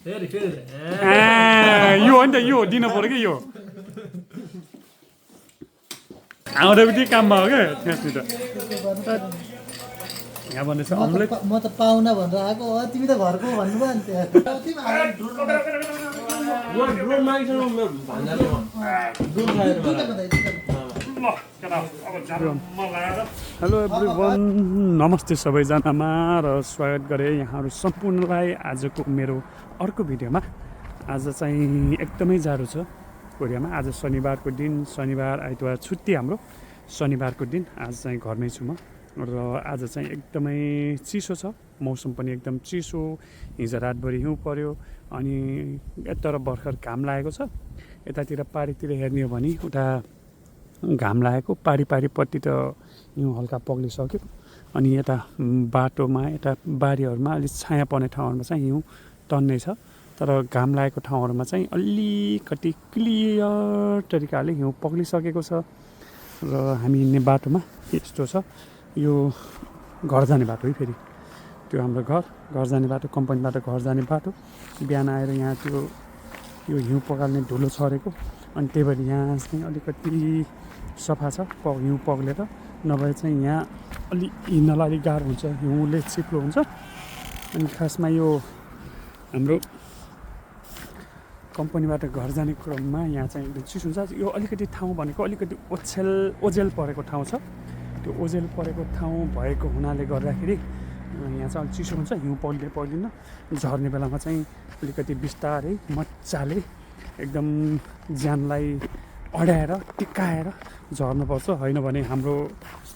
यो हो नि त यो दिनु पर्यो कि यो आउँदा पनि काम भयो क्या त्यहाँतिर यहाँ भन्दैछ अम्लेट म त पाहुना भनेर आएको हो तिमी त घरको भन्नुभयो नि हेलो एभ्रिवान नमस्ते सबैजनामा र स्वागत गरेँ यहाँहरू सम्पूर्णलाई आजको मेरो अर्को भिडियोमा। आज चाहिँ एकदमै जाडो छ कोरियामा। आज शनिबारको दिन, शनिबार आइतबार छुट्टी हाम्रो। शनिबारको दिन आज चाहिँ घरमै छु म र आज चाहिँ एकदमै चिसो छ, मौसम पनि एकदम चिसो। हिजो रातभरि हिउँ पर्यो अनि यता भर्खर घाम लागेको छ। यतातिर पारीतिर हेर्ने हो भने उता घाम लागेको, पारीपट्टि त हिउँ हल्का पग्लिसक्यो। अनि यता बाटोमा, यता बारीहरूमा अलिक छाया पर्ने ठाउँहरूमा चाहिँ हिउँ टन्नै छ। तर घाम लागेको ठाउँहरूमा चाहिँ अलिकति क्लियर तरिकाले हिउँ पग्लिसकेको छ। र हामी हिँड्ने बाटोमा यस्तो छ, यो घर जाने बाटो है। फेरि त्यो हाम्रो घर जाने बाटो, कम्पनीबाट घर जाने बाटो। बिहान आएर यहाँ त्यो यो हिउँ पगाल्ने धुलो छरेको, अनि त्यही भएर यहाँ चाहिँ अलिकति सफा छ, हिउँ पग्लेर। नभए चाहिँ यहाँ अलि हिँड्नलाई अलिक गाह्रो हुन्छ, हिउँले चिप्लो हुन्छ। अनि खासमा यो हाम्रो कम्पनीबाट घर जाने क्रममा यहाँ चाहिँ एकदम चिसो हुन्छ। यो अलिकति ठाउँ भनेको अलिकति ओझेल परेको ठाउँ छ। त्यो ओझेल परेको ठाउँ भएको हुनाले गर्दाखेरि यहाँ चाहिँ अलिक चिसो हुन्छ, हिउँ पग्लिन्न। झर्ने बेलामा चाहिँ अलिकति बिस्तारै मजाले एकदम ज्यानलाई अड्याएर टिकाएर झर्नुपर्छ, होइन भने हाम्रो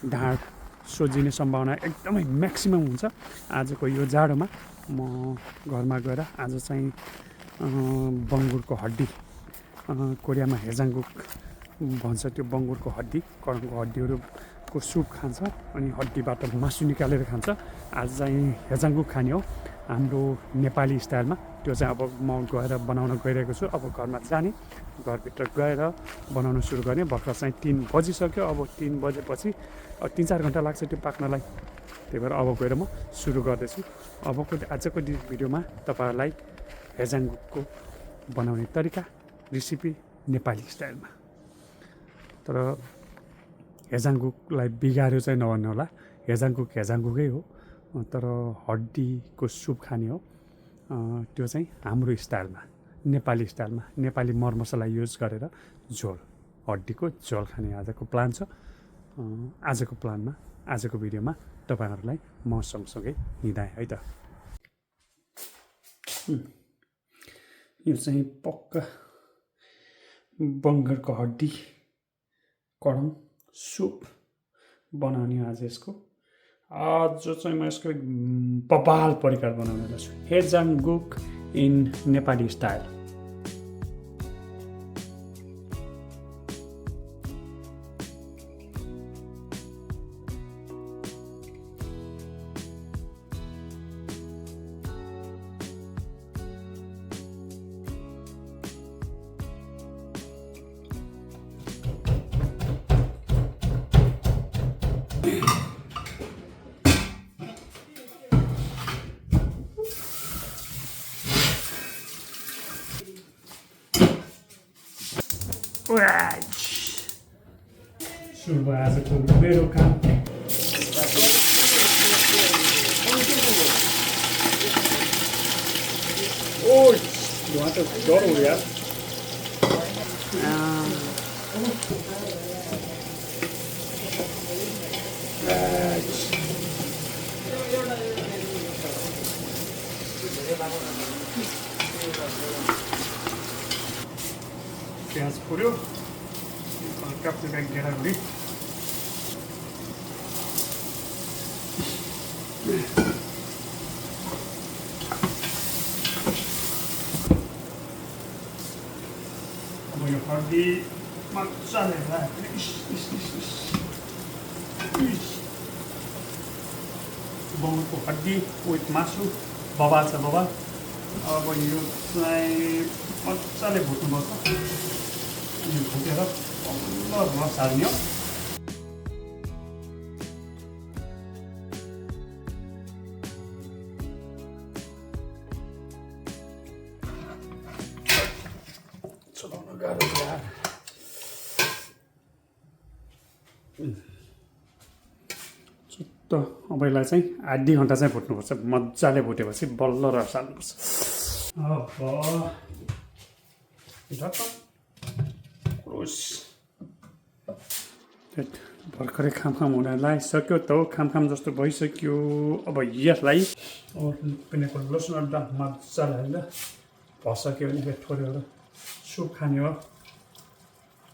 ढाड सोझिने सम्भावना एकदमै म्याक्सिमम हुन्छ। आजको यो जाडोमा म घरमा गएर आज चाहिँ बङ्गुरको हड्डी, कोरियामा हेजाङ्गुक भन्छ, त्यो बङ्गुरको हड्डी, कडङको हड्डीहरूको सुप खान्छ अनि हड्डीबाट मासु निकालेर खान्छ। आज चाहिँ हेजाङ्गुक खाने हो हाम्रो नेपाली स्टाइलमा। त्यो चाहिँ अब म गएर बनाउन गइरहेको छु। अब घरमा जाने, घरभित्र गएर बनाउन सुरु गर्ने। भर्खर चाहिँ 3 बजिसक्यो। अब 3 बजेपछि 3-4 घन्टा लाग्छ त्यो पाक्नलाई। त्यही भएर अब गएर म सुरु गर्दैछु। आजको भिडियोमा तपाईँहरूलाई हेजाङ्गुकको बनाउने तरिका, रेसिपी नेपाली स्टाइलमा। तर हेजाङ्गुकलाई बिगार्यो चाहिँ नभन्नु होला, हेजाङ्गुकै हो। तर हड्डीको सुप खाने हो, त्यो चाहिँ हाम्रो स्टाइलमा, नेपाली स्टाइलमा, नेपाली मरमसला युज गरेर झोल, हड्डीको झोल खाने आजको प्लान छ। आजको प्लानमा, आजको भिडियोमा तपाईँहरूलाई म सँगसँगै हिँडाएँ है त। यो चाहिँ पक्का बङ्गरको हड्डी कडङ सुप बनाउने आज यसको। आज चाहिँ म यसको बबाल परिकार बनाउने छु, हेजाङ्गुक इन नेपाली स्टाइल। सुरु भयो आजको मेरो काम। वहाँ त डर हो यार। प्याज पुऱ्यो, हल्का फुल्का गेडागुडी, अब यो हड्डी मजाले बङ्गुरको हड्डी विथ मासु बबाल छ बबाल। अब यो चाहिँ मजाले भुट्नुपर्छ। यो भुटेर बल्ल रस हाल्ने हो। गाह्रो यार त अब यसलाई चाहिँ आधी घन्टा चाहिँ भुट्नुपर्छ मजाले भुटेपछि बल्ल रस हाल्नुपर्छ भर्खरै खामखाम हुन लागिसक्यो त हो खामखाम जस्तो भइसक्यो अब यसलाई पिनेको लसुन अदुवा मजाले हालेर भसक्यो भने फेरि थोरै एउटा सुप खाने हो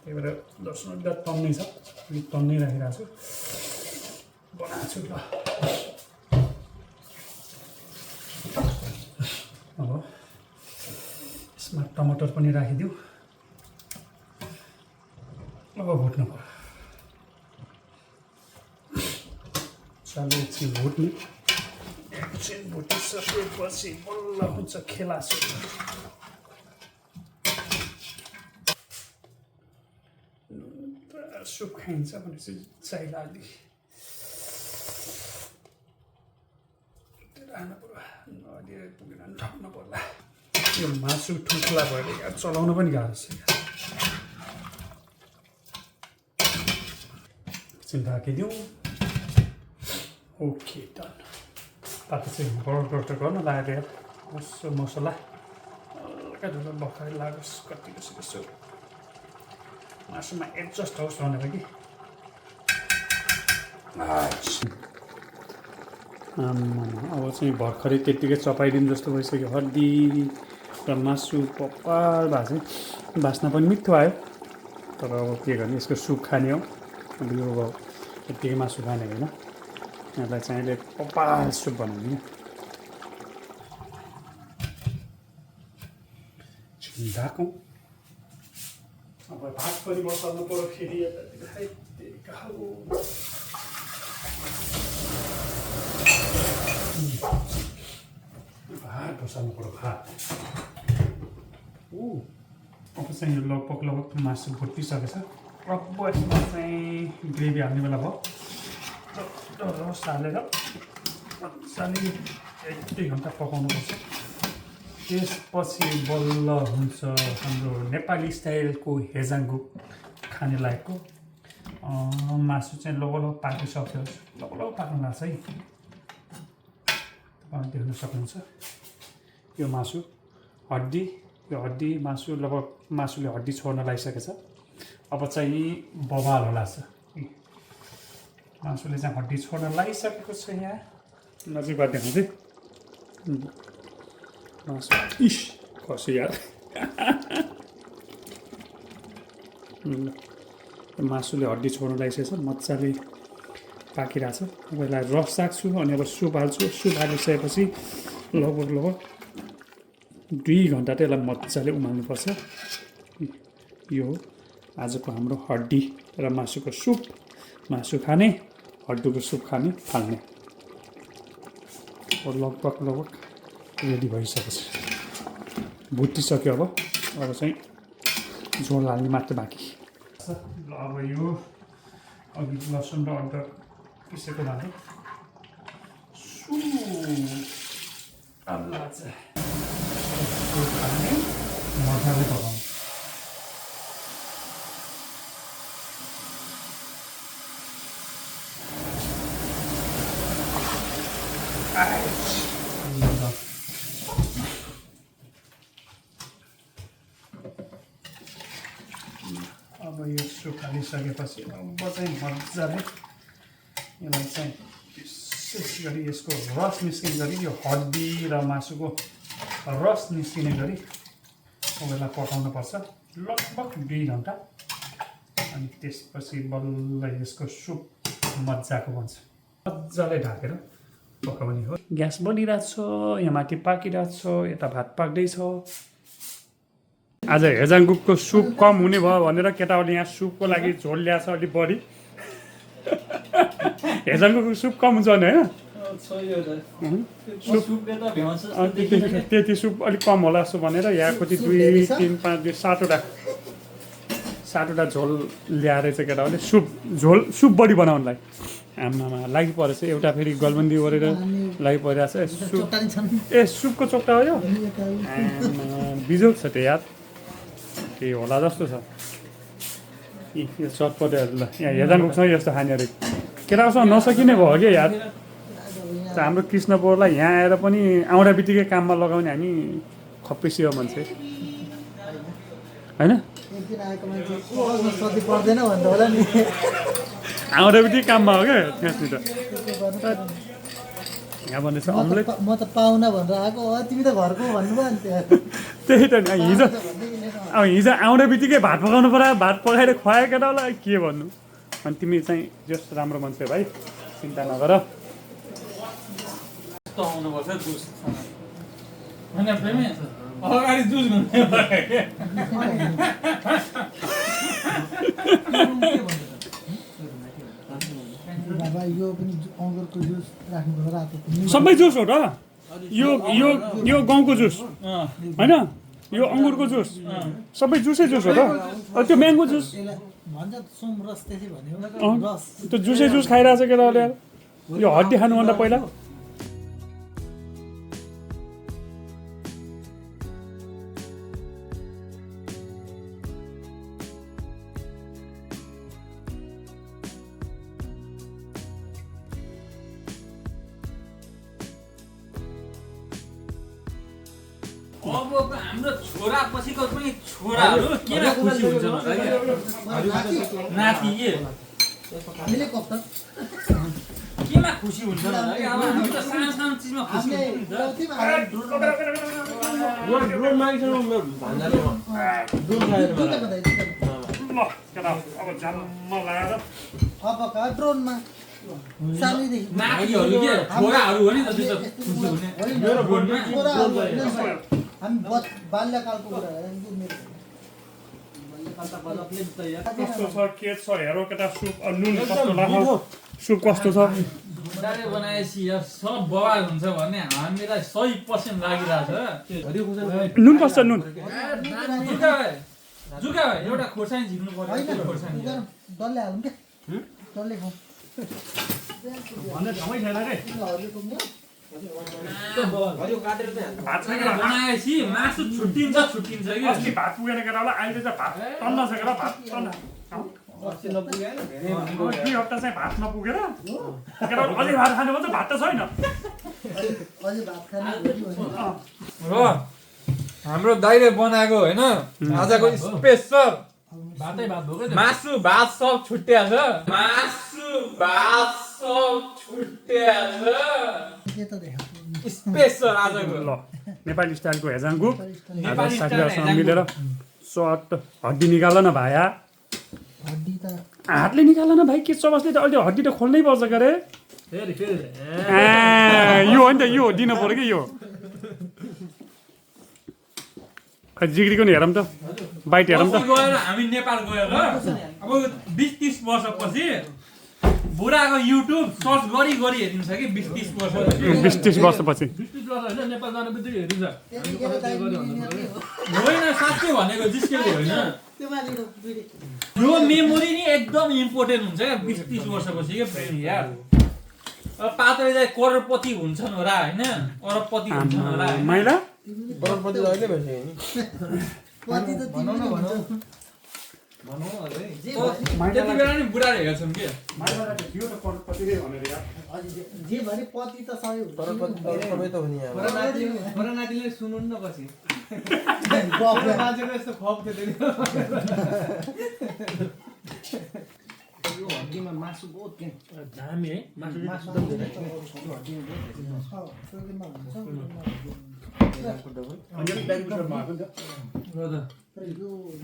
त्यही भएर लसुन अदुवा तन्नै छ तन्नै राखिरहेको छु बनाएको छु ल अब यसमा टमाटर पनि राखिदिउँ अब भुट्नु पर्यो चालु एकछिन भुट्ने एकछिन भुटिसकेपछि बल्ल हुन्छ खेला सुप खाइन्छ भनेपछि चाहिला अलि राख्नु पर्यो अहिले पुगेन भने ठक्नु पर्ला यो मासु ठुल्ठुला भएर यहाँ चलाउनु पनि गाह्रो छ एकछिन राखिदिउँ ओके डन तातो चाहिँ बर्गर गर्न लाग्यो यसो मसला हल्का ढुलो बखाइ लागोस् कति कसो मासुमा एडजस्ट होस् भनेर कि अब चाहिँ भर्खरै त्यत्तिकै चपाइदिनु जस्तो भइसक्यो हड्डी र मासु पपाल भएको चाहिँ बास्ना पनि मिठो आयो तर अब के गर्ने यसको सुप खाने हो अब यो अब त्यत्तिकै मासु खाने होइन यसलाई चाहिँ अहिले पपाल सुप बनाउने ढाकौँ अब भात पनि बसाल्नु पऱ्यो फेरि भात बसाल्नु पऱ्यो भात अब चाहिँ यो लगभग मासु भुटिसकेछ अब यसमा चाहिँ ग्रेभी हाल्ने बेला भयो रस हालेर मजाले 1-2 घन्टा पकाउनुपर्छ त्यसपछि बल्ल हुन्छ हाम्रो नेपाली स्टाइलको हेजाङ्गु खाने लायकको मासु चाहिँ लगभग पाकिसक्यो लगभग पाक्नु लाग्छ है तपाईँले देख्न सक्नुहुन्छ यो मासु हड्डी मासु लगभग मासुले हड्डी छोड्न लागिसकेको छ अब चाहिँ बवाल होला छ मासुले चाहिँ हड्डी छोड्न लागिसकेको छ यहाँ नजिकबाट देखाउँदै मासु इस खस्यो यार मासुले हड्डी छोड्न लागिसकेको छ मजाले पाकिरहेछ अब यसलाई रस राख्छु अनि अब सुप हाल्छु सुप हालिसकेपछि लगभग 2 घन्टा त यसलाई मजाले उमाल्नुपर्छ यो आजको हाम्रो हड्डी र मासुको सुप मासु खाने हड्डीको सुप खाने फाल्ने लगभग रेडी भइसकेछ भुटिसक्यो अब चाहिँ झोल हाल्ने मात्र बाँकी अब यो अघि लसुन र अदरक पिसेको हाल्नु मजाले पकाउनु अब यो सुप हालिसकेपछि अब चाहिँ मजाले यसलाई चाहिँ विशेष गरी यसको रस निस्किने गरी यो हड्डी र मासुको रस निस्किने गरी अब यसलाई पकाउनुपर्छ लगभग 2 घन्टा अनि त्यसपछि बल्ल यसको सुप मजाको बन्छ मजाले ढाकेर पकाउने हो ग्यास बलिरहेको छ यहाँ माथि पाकिरहेको छ यता भात पाक्दैछ आज हेजाङगुकको सुप कम हुने भयो भनेर केटाहरूले यहाँ सुपको लागि झोल ल्याएको छ अलिक बढी हेजाङगुकको सुप कम हुन्छ भने होइन त्यति सुप अलिक कम होला जस्तो भनेर यहाँ कति 2, 3, 5, 7वटा झोल ल्याएर चाहिँ केटाहरूले सुप बढी बनाउनलाई आमामा लागि परेछ एउटा फेरि गलबन्दी गरेर लागि परिरहेको छ सुपको चोक्टा हो यो बिजोक छ त्यो याद केही होला जस्तो छ यो चटपटेहरू ल यहाँ हेर्दा पुग्छ यस्तो खानेहरू केटासँग नसकिने भयो कि यार हाम्रो कृष्णपोरलाई यहाँ आएर पनि आउँदा बित्तिकै काममा लगाउने हामी खप्पिसी हो मान्छे होइन एकदिन आएको मान्छे बस्न सधैँ पर्दैन भन्दा होला नि आउँदा बित्तिकै काममा हो क्या त्यहाँनिर यहाँ भन्दैछ अम्लेट म त पाहुना भनेर आएको तिमी त घरको भन्नुभयो नि त्यहाँ त्यही त हिजो अब हिजो आउँदा बित्तिकै भात पकाउनु पर्यो भात पकाएर खुवायो केटालाई के भन्नु अनि तिमी चाहिँ जस्तो राम्रो मान्छे भाइ चिन्ता नगर आउनुपर्छ जुस होइन प्रेमी अगाडि जुस घुम्ने बाबा यो पनि अङ्गुरको जुस राख्नु रातो सबै जुस हो र यो यो यो गाउँको जुस होइन यो अङ्गुरको जुस सबै जुसै जुस हो र त्यो म्याङ्गो जुस भन्छ सोम रस त्यसै भन्यो रस त्यो जुसै जुस खाइरहेको छ केटाहरूले यो हड्डी खानुभन्दा पहिला अब हाम्रो छोरा पछिको पनि छोराहरू किन खुसी हुन्छन् होला कि नाति के हामीले कस्तो केमा खुसी हुन्छन् होला कि अब हामी त सानो सानो चिजमा खुसी ड्रोनमा सानैदेखि नातिहरू के छोराहरू हो नि त त्यो त खुसी हुने मेरो ड्रोनमा हामी बाल्यकालको कुरा कस्तो छ के छ हेरौ केटा सुप नुन कस्तो लाग्छ सुप कस्तो छ बुढाले बनाएपछि यो सब बवाल हुन्छ भन्ने हामीलाई 100% लागिरहेछ नुन कस्तो नुन जुका एउटा खोर्सानी झिक्नु पर्यो खोर्सानी डल्ले हालौँ क्या डल्ले खाउँ बनाएपछि मासु छुट्टिन्छ कि अस्ति भात पुगेन केटालाई अहिले चाहिँ भात टन्न छ केटा भात टन्न दुई हप्ता चाहिँ भात नपुगेर केटा अझै भात खानु पर्छ भात त छैन अझै भात खाने र हाम्रो दाइले बनाएको होइन आजको स्पेसल भातै भात भोकै मासु भात सब छुट्टिया छ मासु भात सब छुट्टिया छ के त देखाएको स्पेसल आजको ल नेपाली स्टाइलको हेजाङगु नेपाली साथीभाइसँग मिलेर सर्ट हड्डी निकाल न भाया हड्डी त हातले निकाल न भाइ के चबसले त अहिले हड्डी त खोल्नै पर्छ के अरे फेरि यो हो नि त यो दिनु पर्यो कि यो खै जिग्रीको नि हेरौँ त बाइट हेरौँ त गएर हामी नेपाल गएर अब 20-30 वर्षपछि बुढाको युट्युब सर्च गरी हेरिन्छ कि 20-30 वर्षपछि 20-30 वर्षपछि होइन नेपाल जानु बित्तिकै हेरिन्छ त्यतिखेर दाइ मिलिनियर हो होइन साँच्चै भनेको जिस्केको होइन त्यो मालिलो भिडियो यो मेमोरी नि एकदम इम्पोर्टेन्ट हुन्छ क्या 20-30 वर्षपछि के फ्रेन्ड यार अब पात्रै चाहिँ करोडपति हुन्छन् होला होइन अरबपति हुन्छन् होला होइन माइला करोडपति अहिले भइसक्यो नि कति त तिमीले भन्छौ त्यति बेला नि बुढाले हेर्छन् कि जे भने पति त सबै करोडपति सबै त हो नि यहाँ छोरा नातिले सुन्नु न पछि गफ बाजेको यस्तो खप थियो यो हड्डीमा मासु बहुत के दामी है मासु त धेरै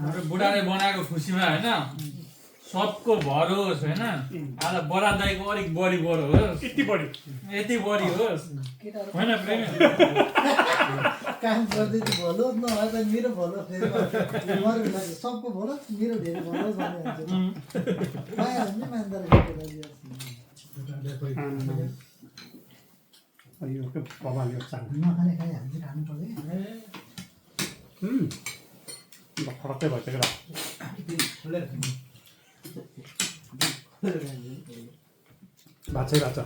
हाम्रो बुढाले बनाएको खुसीमा होइन सबको भरोस् होइन आज बडा दाइको अलिक बढी बढोस् यति बढी यति बढी होस् होइन प्रेमी काम गर्दै त भलो नभए त मेरो भलो फेरि सबको भलो मेरो धेरै भलो भन्ने हुन्छ माया हुन्छ मान्दा नखाने खाइ हामी खानु पर्यो फरकै भइसक्यो भात चाहिँ भात छ